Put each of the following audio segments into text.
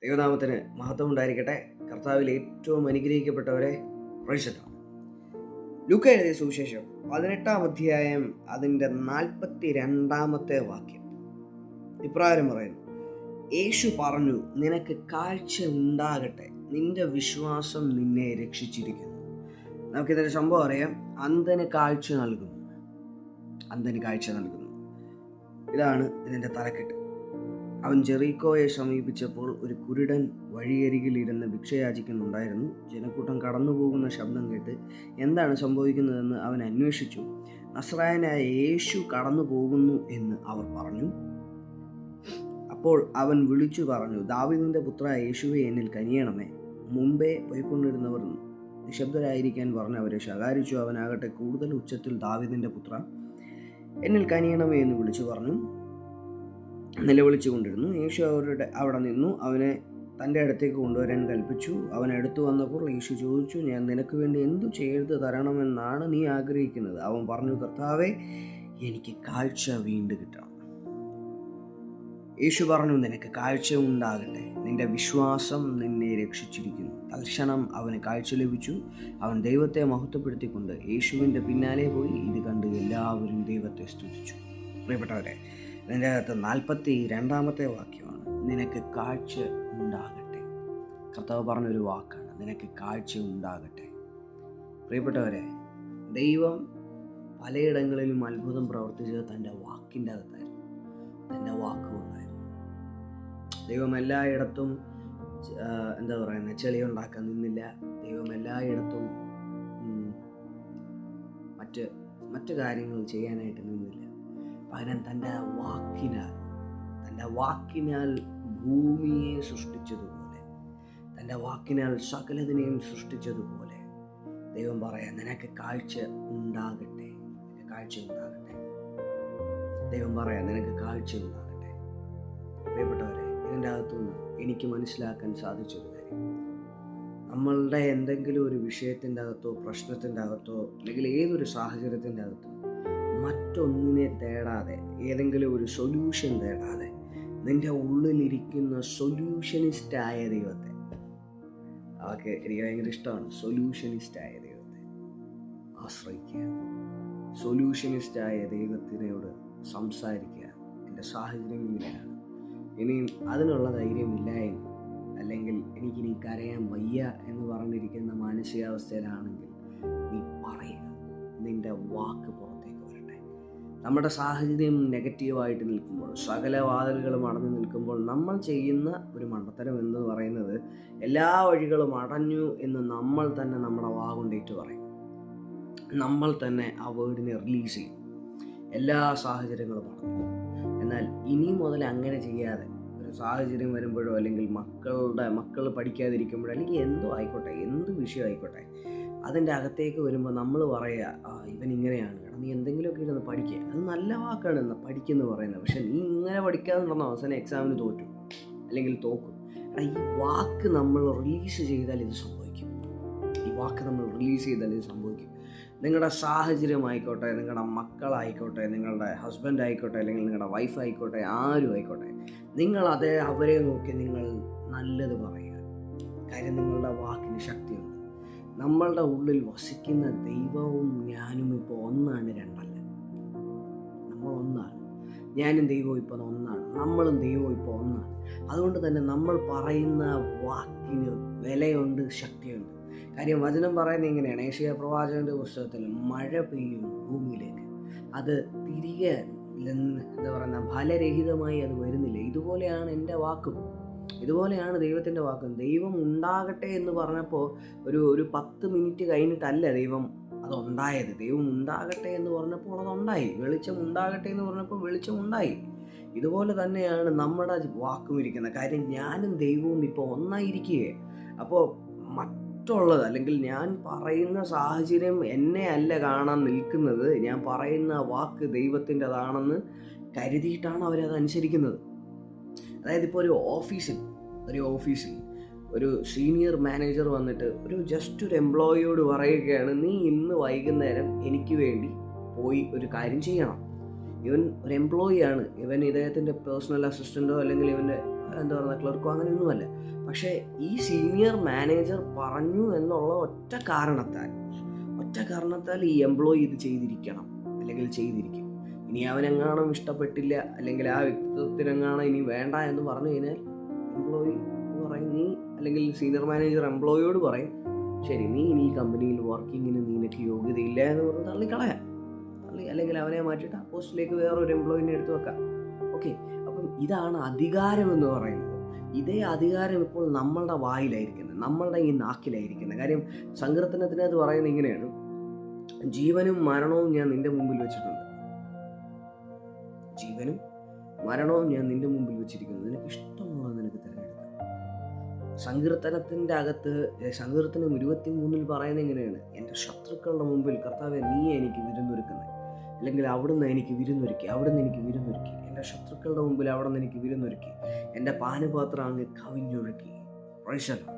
ദൈവനാമത്തിന് മഹത്വം ഉണ്ടായിരിക്കട്ടെ. കർത്താവിൽ ഏറ്റവും അനുഗ്രഹിക്കപ്പെട്ടവരെ പ്രൈസല്ലോ. ലൂക്ക എഴുതിയ സുവിശേഷം 18-ാം അധ്യായം അതിൻ്റെ 42-ാമത്തെ വാക്യം ഇപ്രകാരം പറയുന്നു: യേശു പറഞ്ഞു, നിനക്ക് കാഴ്ച ഉണ്ടാകട്ടെ, നിന്റെ വിശ്വാസം നിന്നെ രക്ഷിച്ചിരിക്കുന്നു. നമുക്കിതിൻ്റെ സംഭവം അറിയാം. അന്ധന് കാഴ്ച നൽകുന്നു. ഇതാണ് ഇതിൻ്റെ തലക്കെട്ട്. അവൻ ജെറീക്കോയെ സമീപിച്ചപ്പോൾ ഒരു കുരുടൻ വഴിയരികിൽ ഇരുന്ന് ഭിക്ഷയാചിക്കുന്നുണ്ടായിരുന്നു. ജനക്കൂട്ടം കടന്നു പോകുന്ന ശബ്ദം കേട്ട് എന്താണ് സംഭവിക്കുന്നതെന്ന് അവൻ അന്വേഷിച്ചു. നസ്രായനായ യേശു കടന്നു പോകുന്നു എന്ന് അവർ പറഞ്ഞു. അപ്പോൾ അവൻ വിളിച്ചു പറഞ്ഞു, ദാവീദിന്റെ പുത്ര യേശുവേ, എന്നിൽ കനിയണമേ. മുമ്പേ പോയിക്കൊണ്ടിരുന്നവർ നിശബ്ദരായിരിക്കാൻ പറഞ്ഞ് അവരെ ശകാരിച്ചു. അവനാകട്ടെ കൂടുതൽ ഉച്ചത്തിൽ, ദാവീദിന്റെ പുത്ര, എന്നിൽ കനിയണമേ എന്ന് വിളിച്ചു പറഞ്ഞു നിലവിളിച്ചു കൊണ്ടിരുന്നു. യേശു അവിടെ നിന്നു അവനെ തൻ്റെ അടുത്തേക്ക് കൊണ്ടുവരാൻ കൽപ്പിച്ചു. അവൻ അടുത്തു വന്നപ്പോൾ യേശു ചോദിച്ചു, ഞാൻ നിനക്ക് വേണ്ടി എന്തു ചെയ്തു തരണമെന്നാണ് നീ ആഗ്രഹിക്കുന്നത്? അവൻ പറഞ്ഞു, കർത്താവേ, എനിക്ക് കാഴ്ച വീണ്ടും കിട്ടണം. യേശു പറഞ്ഞു, നിനക്ക് കാഴ്ച ഉണ്ടാകട്ടെ, നിന്റെ വിശ്വാസം നിന്നെ രക്ഷിച്ചിരിക്കുന്നു. തൽക്ഷണം അവന് കാഴ്ച ലഭിച്ചു. അവൻ ദൈവത്തെ മഹത്വപ്പെടുത്തിക്കൊണ്ട് യേശുവിൻ്റെ പിന്നാലെ പോയി. ഇത് കണ്ട് എല്ലാവരും ദൈവത്തെ സ്തുതിച്ചു. പ്രിയപ്പെട്ടവരെ, ഇതിൻ്റെ അകത്ത് 42-ാമത്തെ വാക്യമാണ്, നിനക്ക് കാഴ്ച ഉണ്ടാകട്ടെ. കർത്താവ് പറഞ്ഞൊരു വാക്കാണ്, നിനക്ക് കാഴ്ച ഉണ്ടാകട്ടെ. പ്രിയപ്പെട്ടവരെ, ദൈവം പലയിടങ്ങളിലും അത്ഭുതം പ്രവർത്തിച്ചത് തൻ്റെ വാക്കിൻ്റെ അകത്തായിരുന്നു, തൻ്റെ വാക്കുകൊണ്ടായിരുന്നു. ദൈവം എല്ലായിടത്തും ചെളി ഉണ്ടാക്കാൻ നിന്നില്ല. ദൈവം എല്ലായിടത്തും മറ്റ് കാര്യങ്ങൾ ചെയ്യാനായിട്ട് നിന്നില്ല. പകരം തൻ്റെ വാക്കിനാൽ ഭൂമിയെ സൃഷ്ടിച്ചതുപോലെ, തൻ്റെ വാക്കിനാൽ സകലതിനെയും സൃഷ്ടിച്ചതുപോലെ ദൈവം പറയാം, നിനക്ക് കാഴ്ച ഉണ്ടാകട്ടെ, നിനക്ക് കാഴ്ച ഉണ്ടാകട്ടെ. ദൈവം പറയാം, നിനക്ക് കാഴ്ച ഉണ്ടാകട്ടെ. പ്രിയപ്പെട്ടവരെ, ഇതിൻ്റെ അകത്തുനിന്ന് എനിക്ക് മനസ്സിലാക്കാൻ സാധിച്ചൊരു കാര്യം, നമ്മളുടെ എന്തെങ്കിലും ഒരു വിഷയത്തിൻ്റെ അകത്തോ പ്രശ്നത്തിൻ്റെ അകത്തോ അല്ലെങ്കിൽ ഏതൊരു സാഹചര്യത്തിൻ്റെ അകത്തോ മറ്റൊന്നിനെ തേടാതെ, ഏതെങ്കിലും ഒരു സൊല്യൂഷൻ തേടാതെ, നിന്റെ ഉള്ളിലിരിക്കുന്ന സൊല്യൂഷനിസ്റ്റായ ദൈവത്തെ, അതൊക്കെ എനിക്ക് ഭയങ്കര ഇഷ്ടമാണ്, സൊല്യൂഷനിസ്റ്റായ ദൈവത്തെ ആശ്രയിക്കുക, സൊല്യൂഷനിസ്റ്റായ ദൈവത്തിനോട് സംസാരിക്കുക. എൻ്റെ സാഹചര്യം ഇങ്ങനെയാണ്, ഇനിയും അതിനുള്ള ധൈര്യമില്ല എങ്കിൽ, അല്ലെങ്കിൽ എനിക്കിനി കരയാൻ വയ്യ എന്ന് പറഞ്ഞിരിക്കുന്ന മാനസികാവസ്ഥയിലാണെങ്കിൽ, നീ പറയുക, നിന്റെ വാക്ക് പുറത്തേക്ക് വരട്ടെ. നമ്മുടെ സാഹചര്യം നെഗറ്റീവായിട്ട് നിൽക്കുമ്പോൾ, സകല വാതിലുകളും അടഞ്ഞു നിൽക്കുമ്പോൾ, നമ്മൾ ചെയ്യുന്ന ഒരു മണ്ടത്തരം എന്ന് പറയുന്നത്, എല്ലാ വഴികളും അടഞ്ഞു എന്ന് നമ്മൾ തന്നെ നമ്മുടെ വാ കൊണ്ടേറ്റ് പറയും. നമ്മൾ തന്നെ ആ വേർഡിനെ റിലീസ് ചെയ്യും, എല്ലാ സാഹചര്യങ്ങളും അടഞ്ഞു. എന്നാൽ ഇനി മുതൽ അങ്ങനെ ചെയ്യാതെ, ഒരു സാഹചര്യം വരുമ്പോഴോ അല്ലെങ്കിൽ മക്കൾ പഠിക്കാതിരിക്കുമ്പോഴോ അല്ലെങ്കിൽ എന്തോ ആയിക്കോട്ടെ, എന്ത് വിഷയം ആയിക്കോട്ടെ, അതിൻ്റെ അകത്തേക്ക് വരുമ്പോൾ നമ്മൾ പറയുക, ഇവൻ ഇങ്ങനെയാണ്, നീ എന്തെങ്കിലുമൊക്കെ ഇരുന്ന് പഠിക്കുക. അത് നല്ല വാക്കാണ് എന്ന് പഠിക്കുന്നു പറയുന്നത്. പക്ഷെ നീ ഇങ്ങനെ പഠിക്കാതെ നടന്ന അവസാനം എക്സാമിന് തോറ്റു അല്ലെങ്കിൽ തോക്കും. ഈ വാക്ക് നമ്മൾ റിലീസ് ചെയ്താൽ ഇത് സംഭവിക്കും. നിങ്ങളുടെ സാഹചര്യമായിക്കോട്ടെ, നിങ്ങളുടെ മക്കളായിക്കോട്ടെ, നിങ്ങളുടെ ഹസ്ബൻഡ് ആയിക്കോട്ടെ, അല്ലെങ്കിൽ നിങ്ങളുടെ വൈഫ് ആയിക്കോട്ടെ, ആരും ആയിക്കോട്ടെ, നിങ്ങൾ അവരെ നോക്കി നിങ്ങൾ നല്ലത് പറയുക. കാര്യം നിങ്ങളുടെ വാക്കിന് ശക്തിയുണ്ട്. നമ്മളുടെ ഉള്ളിൽ വസിക്കുന്ന ദൈവവും ഞാനും ഇപ്പോൾ ഒന്നാണ്, രണ്ടല്ല. നമ്മൾ ഒന്നാണ്. ഞാനും ദൈവവും ഇപ്പോൾ ഒന്നാണ്, നമ്മളും ദൈവവും ഇപ്പോൾ ഒന്നാണ്. അതുകൊണ്ട് തന്നെ നമ്മൾ പറയുന്ന വാക്കിന് വിലയുണ്ട്, ശക്തിയുണ്ട്. കാര്യം വചനം പറയുന്നത് ഇങ്ങനെയാണ്, ഏശയ്യാ പ്രവാചകന്റെ പുസ്തകത്തിൽ, മഴ പെയ്യും ഭൂമിയിലേക്ക്, അത് തിരികെ ഫലരഹിതമായി അത് വരുന്നില്ല. ഇതുപോലെയാണ് എൻ്റെ വാക്കും, ഇതുപോലെയാണ് ദൈവത്തിൻ്റെ വാക്കും. ദൈവം ഉണ്ടാകട്ടെ എന്ന് പറഞ്ഞപ്പോൾ ഒരു 10 മിനിറ്റ് കഴിഞ്ഞിട്ടല്ല ദൈവം അതുണ്ടായത്. ദൈവം ഉണ്ടാകട്ടെ എന്ന് പറഞ്ഞപ്പോൾ അതുണ്ടായി. വെളിച്ചം ഉണ്ടാകട്ടെ എന്ന് പറഞ്ഞപ്പോൾ വെളിച്ചം ഉണ്ടായി. ഇതുപോലെ തന്നെയാണ് നമ്മുടെ വാക്കും ഇരിക്കുന്നത്. കാര്യം ഞാനും ദൈവവും ഇപ്പോൾ ഒന്നായിരിക്കുകയെ. അപ്പോൾ മറ്റുള്ളത്, അല്ലെങ്കിൽ ഞാൻ പറയുന്ന സാഹചര്യം എന്നെ അല്ല കാണാൻ നിൽക്കുന്നത്, ഞാൻ പറയുന്ന വാക്ക് ദൈവത്തിൻ്റെതാണെന്ന് കരുതിയിട്ടാണ് അവരത് അനുസരിക്കുന്നത്. അതായത് ഇപ്പോൾ ഒരു ഓഫീസിൽ ഒരു സീനിയർ മാനേജർ വന്നിട്ട് ജസ്റ്റ് ഒരു എംപ്ലോയിയോട് പറയുകയാണ്, നീ ഇന്ന് വൈകുന്നേരം എനിക്ക് വേണ്ടി പോയി ഒരു കാര്യം ചെയ്യണം. ഇവൻ ഒരു എംപ്ലോയിയാണ്, ഇവൻ ഇദ്ദേഹത്തിൻ്റെ പേഴ്സണൽ അസിസ്റ്റൻറ്റോ അല്ലെങ്കിൽ ഇവൻ്റെ എന്താ പറയുക ക്ലർക്കോ അങ്ങനെയൊന്നുമല്ല. പക്ഷേ ഈ സീനിയർ മാനേജർ പറഞ്ഞു എന്നുള്ള ഒറ്റ കാരണത്താൽ ഈ എംപ്ലോയി ഇത് ചെയ്തിരിക്കണം, അല്ലെങ്കിൽ ചെയ്തിരിക്കും. ഇനി അവനെങ്ങാനും ഇഷ്ടപ്പെട്ടില്ല, അല്ലെങ്കിൽ ആ വ്യക്തിത്വത്തിനെങ്ങാനും ഇനി വേണ്ട എന്ന് പറഞ്ഞു കഴിഞ്ഞാൽ എംപ്ലോയി പറയും നീ, അല്ലെങ്കിൽ സീനിയർ മാനേജർ എംപ്ലോയിയോട് പറയും, ശരി നീ ഇനി ഈ കമ്പനിയിൽ വർക്കിങ്ങിന് നിനക്ക് യോഗ്യതയില്ല എന്ന് പറഞ്ഞ് തള്ളിക്കളയാം. അല്ലെങ്കിൽ അവനെ മാറ്റിയിട്ട് ആ പോസ്റ്റിലേക്ക് വേറൊരു എംപ്ലോയിനെ എടുത്ത് വെക്കാം. ഓക്കെ, അപ്പം ഇതാണ് അധികാരം എന്ന് പറയുന്നത്. ഇതേ അധികാരം ഇപ്പോൾ നമ്മളുടെ വായിലായിരിക്കുന്നത്, നമ്മളുടെ ഈ നാക്കിലായിരിക്കുന്നത്. കാര്യം സങ്കീർത്തനത്തിനകത്ത് പറയുന്നത് ഇങ്ങനെയാണ്, ജീവനും മരണവും ഞാൻ നിന്റെ മുമ്പിൽ വെച്ചിട്ടുണ്ട്, ജീവനും മരണവും ഞാൻ നിന്റെ മുമ്പിൽ വെച്ചിരിക്കുന്നു, നിനക്ക് ഇഷ്ടമുള്ളത് നിനക്ക് തിരഞ്ഞെടുക്കാം. സങ്കീർത്തനത്തിൻ്റെ അകത്ത് സങ്കീർത്തനം 23 പറയുന്നത് എങ്ങനെയാണ്, എൻ്റെ ശത്രുക്കളുടെ മുമ്പിൽ കർത്താവേ നീ എനിക്ക് വിരുന്നൊരുക്കുന്നത്, അല്ലെങ്കിൽ അവിടുന്ന് എനിക്ക് വിരുന്നൊരുക്കി, എൻ്റെ ശത്രുക്കളുടെ മുമ്പിൽ അവിടുന്ന് എനിക്ക് വിരുന്നൊരുക്കി, എൻ്റെ പാനപാത്രം അങ്ങ് കവിഞ്ഞൊഴുക്കി. പ്രൈസല്ലോ.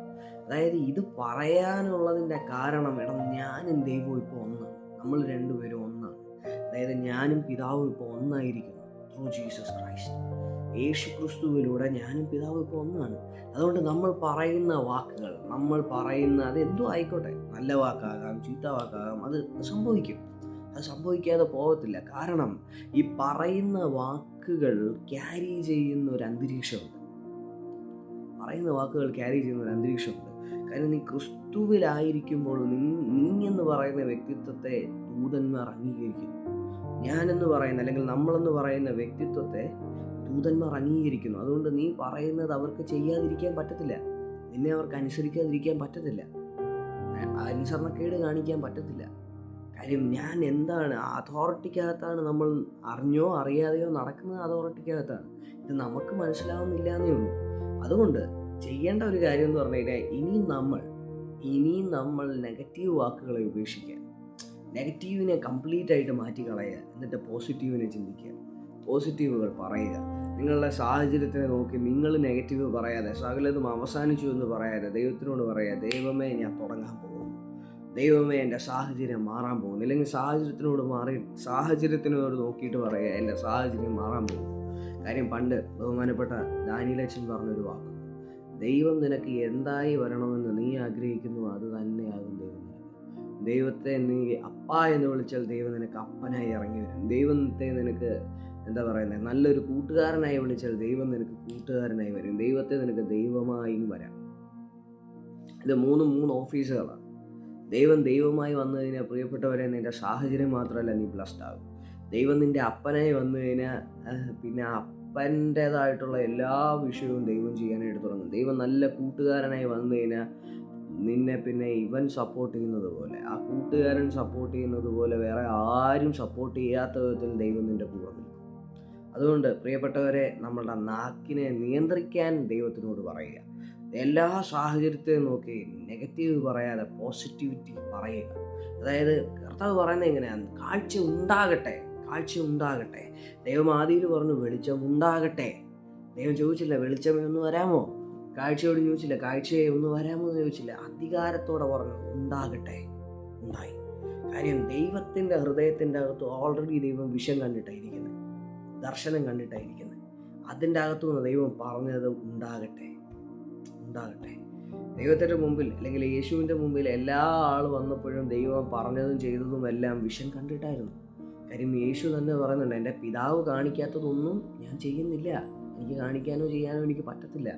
അതായത് ഇത് പറയാനുള്ളതിൻ്റെ കാരണം, ഞാനും ദൈവവും ഇപ്പോൾ ഒന്നാണ്, നമ്മൾ രണ്ടുപേരും ഒന്നാണ്. അതായത് ഞാനും പിതാവും ഇപ്പോൾ ഒന്നായിരിക്കുന്നു ത്രൂ ജീസസ് ക്രൈസ്റ്റ്. യേശു ക്രിസ്തുവിലൂടെ ഞാനും പിതാവും ഇപ്പോൾ ഒന്നാണ്. അതുകൊണ്ട് നമ്മൾ പറയുന്ന വാക്കുകൾ, അതെന്തോ ആയിക്കോട്ടെ, നല്ല വാക്കാകാം, ചീത്ത വാക്കാകാം, അത് സംഭവിക്കും. അത് സംഭവിക്കാതെ പോകത്തില്ല. കാരണം ഈ പറയുന്ന വാക്കുകൾ ക്യാരി ചെയ്യുന്ന ഒരു അന്തരീക്ഷമുണ്ട്. കാര്യം നീ ക്രിസ്തുവിലായിരിക്കുമ്പോൾ നീ എന്ന് പറയുന്ന വ്യക്തിത്വത്തെ ദൂതന്മാർ അംഗീകരിക്കുന്നു. ഞാനെന്ന് പറയുന്ന, അല്ലെങ്കിൽ നമ്മളെന്ന് പറയുന്ന വ്യക്തിത്വത്തെ ദൂതന്മാർ അംഗീകരിക്കുന്നു. അതുകൊണ്ട് നീ പറയുന്നത് അവർക്ക് ചെയ്യാതിരിക്കാൻ പറ്റത്തില്ല, നിന്നെ അവർക്ക് അനുസരിക്കാതിരിക്കാൻ പറ്റത്തില്ല, അനുസരണക്കേട് കാണിക്കാൻ പറ്റത്തില്ല. കാര്യം ഞാൻ എന്താണ്, അതോറിറ്റിക്കകത്താണ് നമ്മൾ അറിഞ്ഞോ അറിയാതെയോ നടക്കുന്നത്, അതോറിറ്റിക്കകത്താണ്. ഇത് നമുക്ക് മനസ്സിലാവുന്നില്ല എന്നേ ഉള്ളൂ. അതുകൊണ്ട് ചെയ്യേണ്ട ഒരു കാര്യം എന്ന് പറഞ്ഞു കഴിഞ്ഞാൽ, ഇനിയും നമ്മൾ നെഗറ്റീവ് വാക്കുകളെ ഉപേക്ഷിക്കുക, നെഗറ്റീവിനെ കംപ്ലീറ്റ് ആയിട്ട് മാറ്റിക്കളയുക, എന്നിട്ട് പോസിറ്റീവിനെ ചിന്തിക്കുക, പോസിറ്റീവുകൾ പറയുക. നിങ്ങളുടെ സാഹചര്യത്തിനെ നോക്കി നിങ്ങൾ നെഗറ്റീവ് പറയാതെ, സകലതും അവസാനിച്ചു എന്ന് പറയാതെ ദൈവത്തിനോട് പറയുക, ദൈവമേ ഞാൻ തുടങ്ങാൻ പോകുന്നു, ദൈവമേ എൻ്റെ സാഹചര്യം മാറാൻ പോകുന്നു. അല്ലെങ്കിൽ സാഹചര്യത്തിനോട് നോക്കിയിട്ട് പറയുക, എൻ്റെ സാഹചര്യം മാറാൻ പോകുന്നു. കാര്യം പണ്ട് ബഹുമാനപ്പെട്ട ദാനിയേലച്ചൻ പറഞ്ഞൊരു വാക്ക്, ദൈവം നിനക്ക് എന്തായി വരണമെന്ന് നീ ആഗ്രഹിക്കുന്നു അത് തന്നെയാകും ദൈവം നിനക്ക്. ദൈവത്തെ നീ അപ്പ എന്ന് വിളിച്ചാൽ ദൈവം നിനക്ക് അപ്പനായി ഇറങ്ങി വരും. ദൈവത്തെ നിനക്ക് നല്ലൊരു കൂട്ടുകാരനായി വിളിച്ചാൽ ദൈവം നിനക്ക് കൂട്ടുകാരനായി വരും. ദൈവത്തെ നിനക്ക് ദൈവമായും വരാം. ഇത് മൂന്ന് ഓഫീസുകളാണ്. ദൈവമായി വന്നു കഴിഞ്ഞാൽ പ്രിയപ്പെട്ടവരെ, നിൻ്റെ സാഹചര്യം മാത്രമല്ല നീ ബ്ലസ്ഡ് ആകും. ദൈവം നിൻ്റെ അപ്പനായി വന്നു കഴിഞ്ഞാൽ പിന്നെ അപ്പൻ്റേതായിട്ടുള്ള എല്ലാ വിഷയവും ദൈവം ചെയ്യാനായിട്ട് തുടങ്ങും. ദൈവം നല്ല കൂട്ടുകാരനായി വന്നു കഴിഞ്ഞാൽ നിന്നെ പിന്നെ ഇവൻ സപ്പോർട്ട് ചെയ്യുന്നത് പോലെ, ആ കൂട്ടുകാരൻ സപ്പോർട്ട് ചെയ്യുന്നത് പോലെ വേറെ ആരും സപ്പോർട്ട് ചെയ്യാത്ത വിധത്തിൽ ദൈവം നിൻ്റെ കൂടെ നിൽക്കും. അതുകൊണ്ട് പ്രിയപ്പെട്ടവരെ, നമ്മളുടെ നാക്കിനെ നിയന്ത്രിക്കാൻ ദൈവത്തിനോട് പറയുക. എല്ലാ സാഹചര്യത്തെയും നോക്കി നെഗറ്റീവ് പറയാതെ പോസിറ്റിവിറ്റി പറയുക. അതായത് കർത്താവ് പറയുന്നത് എങ്ങനെയാണ്, കാഴ്ച ഉണ്ടാകട്ടെ. ദൈവം ആദിയിൽ പറഞ്ഞു വെളിച്ചം ഉണ്ടാകട്ടെ. ദൈവം ചോദിച്ചില്ല വെളിച്ചമേ ഒന്ന് വരാമോ, കാഴ്ചയോട് ചോദിച്ചില്ല കാഴ്ചയെ ഒന്ന് വരാമോ എന്ന് ചോദിച്ചില്ല, അധികാരത്തോടെ പറഞ്ഞു ഉണ്ടാകട്ടെ. ഉണ്ടായി. കാര്യം ദൈവത്തിൻ്റെ ഹൃദയത്തിൻ്റെ അകത്ത് ഓൾറെഡി ദൈവം വിഷൻ കണ്ടിട്ടായിരിക്കുന്നത്, ദർശനം കണ്ടിട്ടായിരിക്കുന്നത്. അതിൻ്റെ അകത്തുനിന്ന് ദൈവം പറഞ്ഞത് ഉണ്ടാകട്ടെ. ദൈവത്തിൻ്റെ മുമ്പിൽ, അല്ലെങ്കിൽ യേശുവിൻ്റെ മുമ്പിൽ എല്ലാ ആൾ വന്നപ്പോഴും ദൈവം പറഞ്ഞതും ചെയ്തതും എല്ലാം വിഷൻ കണ്ടിട്ടായിരുന്നു. കാര്യം യേശു തന്നെ പറയുന്നുണ്ട്, എൻ്റെ പിതാവ് കാണിക്കാത്തതൊന്നും ഞാൻ ചെയ്യുന്നില്ല, എനിക്ക് കാണിക്കാനോ ചെയ്യാനോ എനിക്ക് പറ്റത്തില്ല.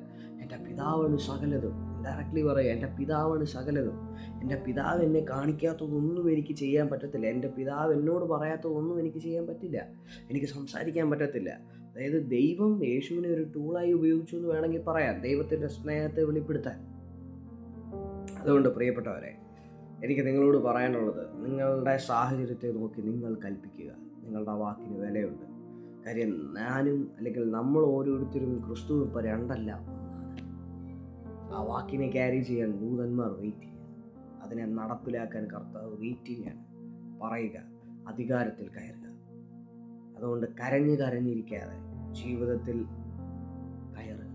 എൻ്റെ പിതാവാണ് സകലതും. ഡയറക്റ്റ്ലി പറയുക, എൻ്റെ പിതാവാണ് സകലതും. എൻ്റെ പിതാവ് എന്നെ കാണിക്കാത്തതൊന്നും എനിക്ക് ചെയ്യാൻ പറ്റത്തില്ല. എൻ്റെ പിതാവ് എന്നോട് പറയാത്തതൊന്നും എനിക്ക് ചെയ്യാൻ പറ്റില്ല, എനിക്ക് സംസാരിക്കാൻ പറ്റത്തില്ല. അതായത് ദൈവം യേശുവിനെ ഒരു ടൂളായി ഉപയോഗിച്ചു എന്ന് വേണമെങ്കിൽ പറയാം, ദൈവത്തിൻ്റെ സ്നേഹത്തെ വെളിപ്പെടുത്താൻ. അതുകൊണ്ട് പ്രിയപ്പെട്ടവരെ, എനിക്ക് നിങ്ങളോട് പറയാനുള്ളത്, നിങ്ങളുടെ സാഹചര്യത്തെ നോക്കി നിങ്ങൾ കൽപ്പിക്കുക. നിങ്ങളുടെ വാക്കിന് വിലയുണ്ട്. കാര്യം ഞാനും, അല്ലെങ്കിൽ നമ്മൾ ഓരോരുത്തരും ക്രിസ്തു ഇപ്പോൾ രണ്ടല്ല ഒന്നാണ്. ആ വാക്കിനെ ക്യാരി ചെയ്യാൻ ദൂതന്മാർ വെയിറ്റ് ചെയ്യുക, അതിനെ നടപ്പിലാക്കാൻ കർത്താവ് വെയിറ്റിംഗാണ്. പറയുക, അധികാരത്തിൽ കയറുക. അതുകൊണ്ട് കരഞ്ഞിരിക്കാതെ ജീവിതത്തിൽ കയറുക,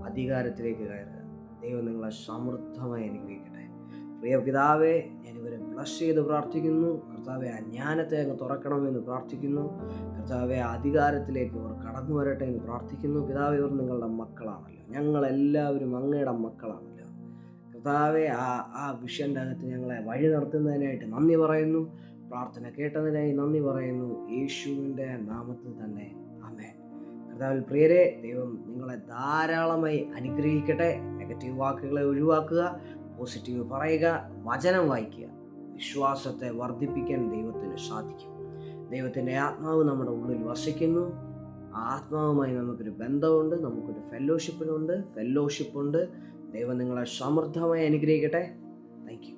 അധികാരത്തിലേക്ക് കയറുക. ദൈവം നിങ്ങളെ സമൃദ്ധമായി അനുഗ്രഹിക്കട്ടെ. പ്രിയ പിതാവേ, ഞാനിവരെ ബ്ലസ് ചെയ്ത് പ്രാർത്ഥിക്കുന്നു. കർത്താവെ, ആ ജ്ഞാനത്തെ അങ്ങ് തുറക്കണമെന്ന് പ്രാർത്ഥിക്കുന്നു. കർത്താവെ, ആ അധികാരത്തിലേക്ക് ഇവർ കടന്നു വരട്ടെ എന്ന് പ്രാർത്ഥിക്കുന്നു. പിതാവേ, ഇവർ നിങ്ങളുടെ മക്കളാണല്ലോ, ഞങ്ങളെല്ലാവരും അങ്ങയുടെ മക്കളാണല്ലോ. കർത്താവെ, ആ വിഷൻ്റെ അകത്ത് ഞങ്ങളെ വഴി നടത്തുന്നതിനായിട്ട് നന്ദി പറയുന്നു. പ്രാർത്ഥന കേട്ടതിനായി നന്ദി പറയുന്നു. യേശുവിൻ്റെ നാമത്തിൽ തന്നെ ആമേൻ. കർത്താവിൽ പ്രിയരെ, ദൈവം നിങ്ങളെ ധാരാളമായി അനുഗ്രഹിക്കട്ടെ. നെഗറ്റീവ് വാക്കുകളെ ഒഴിവാക്കുക, പോസിറ്റീവ് പറയുക, വചനം വായിക്കുക. വിശ്വാസത്തെ വർദ്ധിപ്പിക്കാൻ ദൈവത്തിന് സാധിക്കും. ദൈവത്തിൻ്റെ ആത്മാവ് നമ്മുടെ ഉള്ളിൽ വസിക്കുന്നു. ആ ആത്മാവുമായി നമുക്കൊരു ബന്ധമുണ്ട്, നമുക്കൊരു ഫെല്ലോഷിപ്പുണ്ട്. ദൈവം നിങ്ങളെ സമൃദ്ധമായി അനുഗ്രഹിക്കട്ടെ. Thank you.